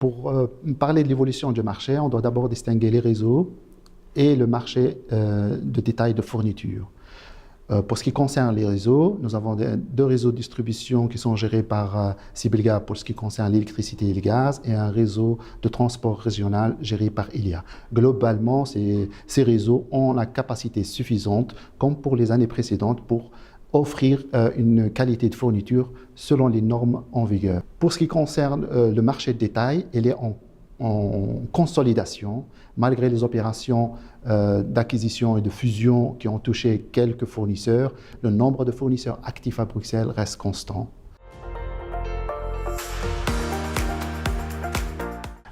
Pour parler de l'évolution du marché, on doit d'abord distinguer les réseaux et le marché de détail de fourniture. Pour ce qui concerne les réseaux, nous avons deux réseaux de distribution qui sont gérés par Cybelga pour ce qui concerne l'électricité et le gaz et un réseau de transport régional géré par Elia. Globalement, ces réseaux ont la capacité suffisante, comme pour les années précédentes, pour offrir une qualité de fourniture selon les normes en vigueur. Pour ce qui concerne le marché de détail, il est en consolidation, malgré les opérations d'acquisition et de fusion qui ont touché quelques fournisseurs. Le nombre de fournisseurs actifs à Bruxelles reste constant.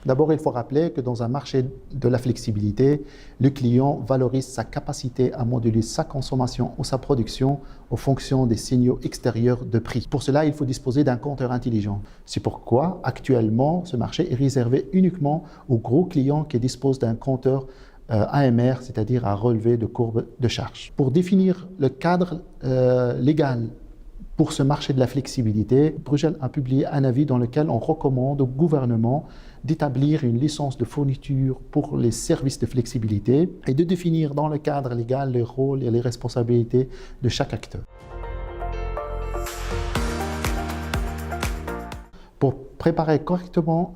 D'abord, il faut rappeler que dans un marché de la flexibilité, le client valorise sa capacité à moduler sa consommation ou sa production en fonction des signaux extérieurs de prix. Pour cela, il faut disposer d'un compteur intelligent. C'est pourquoi, actuellement, ce marché est réservé uniquement aux gros clients qui disposent d'un compteur AMR, c'est-à-dire à relevé de courbe de charge. Pour définir le cadre légal pour ce marché de la flexibilité, Bruxelles a publié un avis dans lequel on recommande au gouvernement d'établir une licence de fourniture pour les services de flexibilité et de définir dans le cadre légal les rôles et les responsabilités de chaque acteur. Pour préparer correctement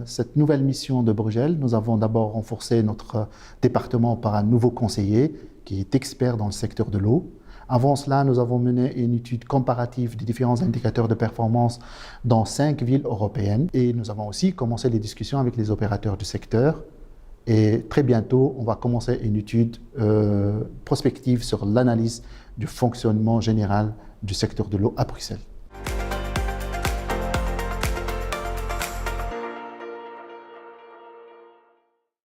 cette nouvelle mission de Bruxelles, nous avons d'abord renforcé notre département par un nouveau conseiller qui est expert dans le secteur de l'eau. Avant cela, nous avons mené une étude comparative des différents indicateurs de performance dans 5 villes européennes. Et nous avons aussi commencé les discussions avec les opérateurs du secteur. Et très bientôt, on va commencer une étude prospective sur l'analyse du fonctionnement général du secteur de l'eau à Bruxelles.